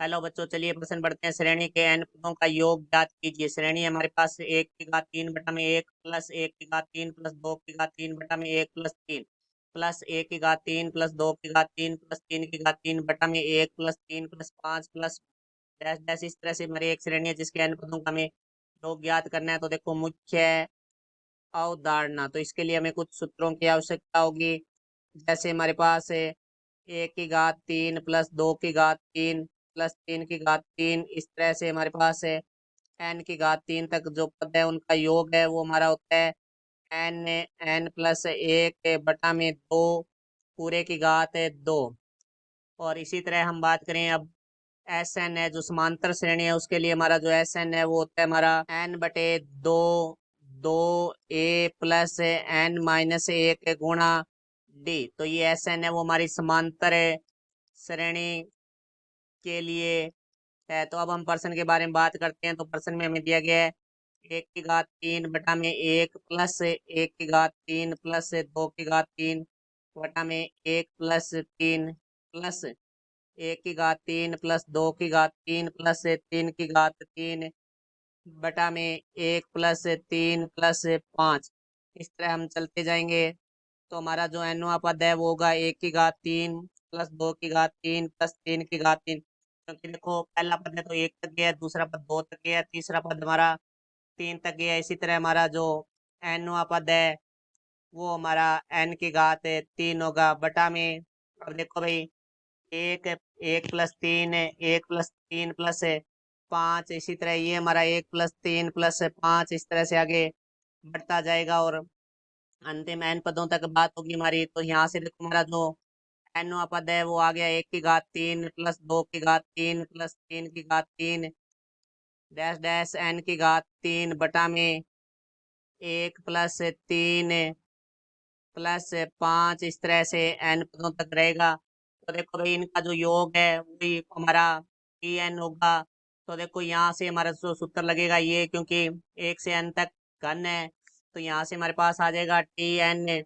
Hello बच्चों, चलिए प्रश्न पढ़ते हैं। श्रेणी के n पदों का योग ज्ञात कीजिए। श्रेणी हमारे पास एक की घात 3/1 प्लस एक की घात 3 प्लस 2 की घात 3/1 प्लस 3 प्लस एक की घात 3 प्लस 2 की घात 3 प्लस 3 की घात 3/1 plus 3 plus 5 plus dash dash. इस तरह से हमारी एक श्रेणी है जिसके n पदों का हमें योग ज्ञात करना है। तो देखो, मुख्य अवधारणा, तो इसके लिए हमें कुछ सूत्रों की आवश्यकता होगी। जैसे हमारे पास है एक की घात 3 प्लस 2 की घात 3 प्लस 3 की घात 3। इस तरह से हमारे पास है n की घात 3 तक जो पद है उनका योग है वो हमारा होता है n+1/2 पूरे की घात है 2। और इसी तरह हम बात करें अब एस एन है जो समांतर श्रेणी है, उसके लिए हमारा जो एस एन है वो होता है हमारा n/2 2a+n-1 गुणा डी। तो ये एस एन है वो हमारी समांतर श्रेणी के लिए है। तो अब हम प्रश्न के बारे में बात करते हैं। तो प्रश्न में हमें दिया गया है एक की घात 3/1 प्लस एक की घात 3 प्लस 2 की घात 3 बटा में 1 प्लस 3 प्लस एक की घात 3 प्लस 2 की घात 3 प्लस 3 की घात 3 बटा में 1 प्लस 3 प्लस 5। इस तरह हम चलते जाएंगे। तो हमारा जो एनवा पद है वो होगा एक की घात 3 प्लस 2 की घात 3 प्लस 3 की घात 3। क्योंकि देखो, पहला पद है तो 1 तक गया, दूसरा पद 2 तक गया, तीसरा पद हमारा 3 तक गया। इसी तरह हमारा जो एनवा पद है वो हमारा n की घात 3 होगा बटा में। अब देखो भाई, एक एक प्लस 3 1 प्लस 3 प्लस 5। इसी तरह ये हमारा 1 प्लस 3 प्लस 5 इस तरह से आगे बढ़ता जाएगा और अंतिम n पदों तक बात होगी हमारी। तो यहाँ से देखो, हमारा जो nवा पद है वो आ गया एक की घात 3 प्लस 2 की घात 3 प्लस 3 की घात 3 डैश डैश n की घात 3 बटा में 1 प्लस 3 प्लस 5। इस तरह से n पदों तक रहेगा। तो देखो भाई, इनका जो योग है वही हमारा टी एन होगा। तो देखो, यहाँ से हमारा जो सूत्र लगेगा ये, क्योंकि 1 से n तक घन है, तो यहाँ से हमारे पास आ जाएगा टी एन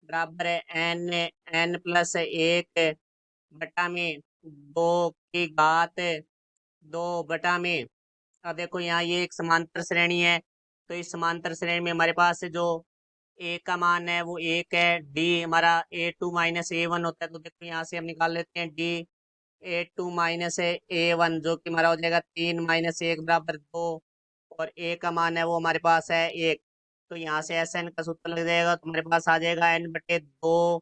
बराबर है n+1 बटा में 2 की घात 2 बटा में। अब देखो, यहाँ ये एक समांतर श्रेणी है। तो इस समांतर श्रेणी में हमारे पास जो ए का मान है वो 1 है। डी हमारा a2-a1 होता है। तो देखो, यहाँ से हम निकाल लेते हैं डी a2-a1 जो कि हमारा हो जाएगा 3-1 बराबर 2। और ए का मान है वो हमारे पास है 1। तो यहाँ से एस एन का सूत्र लग जाएगा। तो हमारे पास आ जाएगा n/2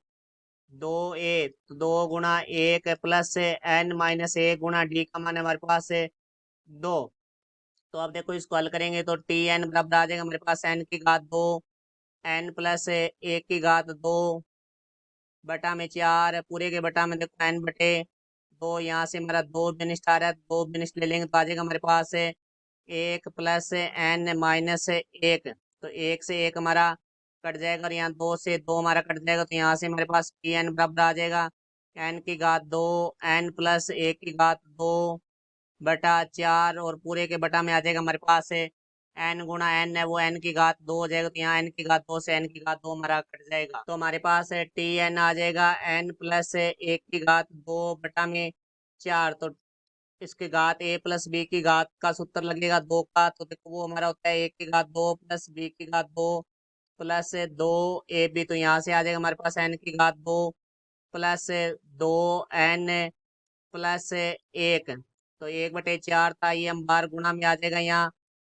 2a, तो 2 गुणा 1 प्लस n-1 गुणा डी का मान है हमारे पास है 2। तो अब देखो, इसको हल करेंगे तो टी एन बराबर आ जाएगा हमारे पास n की घात 2 n+1 की घात 2 बटा में 4 पूरे के बटा में देखो n/2। यहाँ से हमारा 2 बिनिष्ट आ रहा है, 2 बिनिष्ट ले लेंगे तो आ जाएगा हमारे पास 1 प्लस n-1। तो 1 से 1 हमारा कट जाएगा और यहाँ 2 से 2 हमारा कट जाएगा। तो यहाँ से हमारे पास टी एन बराबर आ जाएगा n की घात 2 n+1 की घात 2 बटा 4 और पूरे के बटा में आ जाएगा हमारे पास n गुणा n है वो n की घात 2 हो जाएगा। तो यहाँ n की घात 2 से n की घात 2 हमारा कट जाएगा। तो हमारे पास टी एन आ जाएगा n+1 की घात 2 बटा में 4। तो इसके घात a प्लस b की घात का सूत्र लगेगा 2 का। तो देखो, वो हमारा होता है 1 की घात 2 प्लस b की घात 2 प्लस 2ab। तो यहाँ से आ जाएगा हमारे पास n की घात 2 प्लस 2n प्लस 1। तो 1/4 था, ये हम बार गुणा में आ जाएगा यहाँ।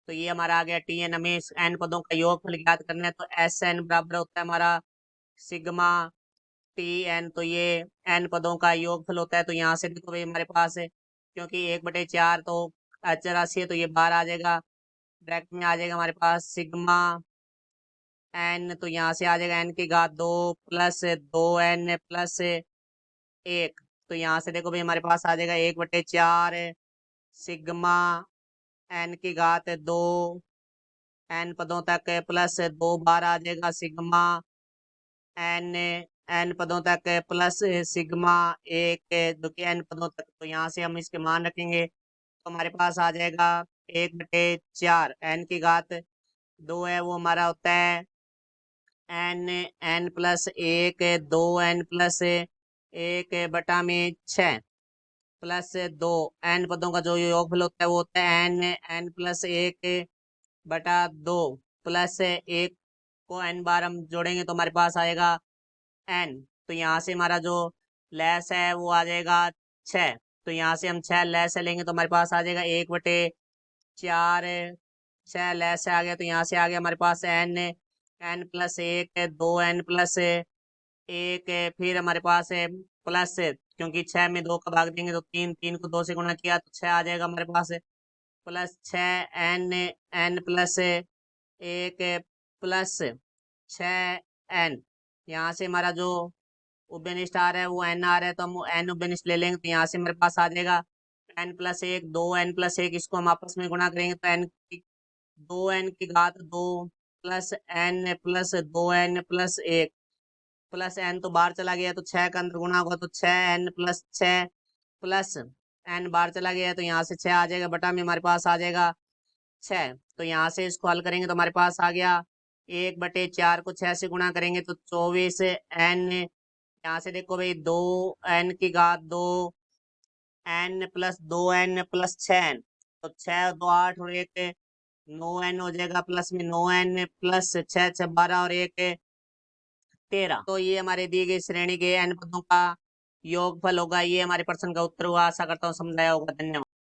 तो ये हमारा आ गया टी एन। हमें इस एन पदों का योगफल ज्ञात करना है। तो एस एन बराबर होता है हमारा सिग्मा टी एन। तो ये एन पदों का योगफल होता है। तो यहाँ से देखो भाई, हमारे पास है क्योंकि 1/4 तो अचराशी है, तो ये बार आ जाएगा। ब्रैकेट में आ जाएगा हमारे पास सिग्मा एन। तो यहाँ से आ जाएगा n की घात 2 प्लस 2n प्लस 1। तो यहाँ से देखो भाई, हमारे पास आ जाएगा 1/4 सिग्मा n की घात 2 n पदों तक प्लस 2 बार आ जाएगा सिग्मा n n पदों तक प्लस सिग्मा 1 जो कि n पदों तक। तो यहाँ से हम इसके मान रखेंगे तो हमारे पास आ जाएगा 1/4 n की घात 2 है वो हमारा होता है n+1 2n+1 बटा में 6। प्लस 2। एन पदों का जो योगफल होता है वो होता है एन, एन प्लस 1 बटा 2 प्लस 1 को n बार हम जोड़ेंगे तो हमारे पास आएगा n। तो यहाँ से हमारा जो लेस है वो आ जाएगा 6। तो यहाँ से हम 6 लेस लेंगे तो हमारे पास आ जाएगा 1/4। 6 लेस आ गया तो यहाँ से आ गया हमारे पास n, n plus 1 2n plus 1। फिर हमारे पास है प्लस, क्योंकि 6 में 2 का भाग देंगे तो 3, 3 को 2 से गुणा किया तो 6 आ जाएगा हमारे पास। Plus 6n, n plus 1 plus 6n। यहाँ से हमारा जो उभयनिष्ठ आ रहा है वो n आ रहा है तो हम n उभयनिष्ठ ले लेंगे तो यहाँ से हमारे पास आ जाएगा n प्लस 1 2n प्लस 1। इसको हम आपस में गुणा करेंगे तो n की 2n की घात 2 plus n plus 2n plus 1 plus n तो बाहर चला गया तो 6 का अंदर गुणा होगा तो 6n प्लस 6 प्लस n बाहर चला गया तो यहाँ से 6 आ जाएगा बटा में हमारे पास आ जाएगा 6। तो यहाँ से इसको हल करेंगे तो हमारे पास आ गया 1/4 को 6 से गुणा करेंगे तो 24n। यहाँ से देखो भाई 2n की घात 2 n plus 2n plus 6n। तो 6 2 8 और 1 9n हो जाएगा प्लस में 9n प्लस 6 6 12 और 1 13। तो ये हमारे दी गई श्रेणी के n पदों का योगफल होगा। ये हमारे प्रश्न का उत्तर हुआ। आशा करता हूँ समझाया होगा। धन्यवाद।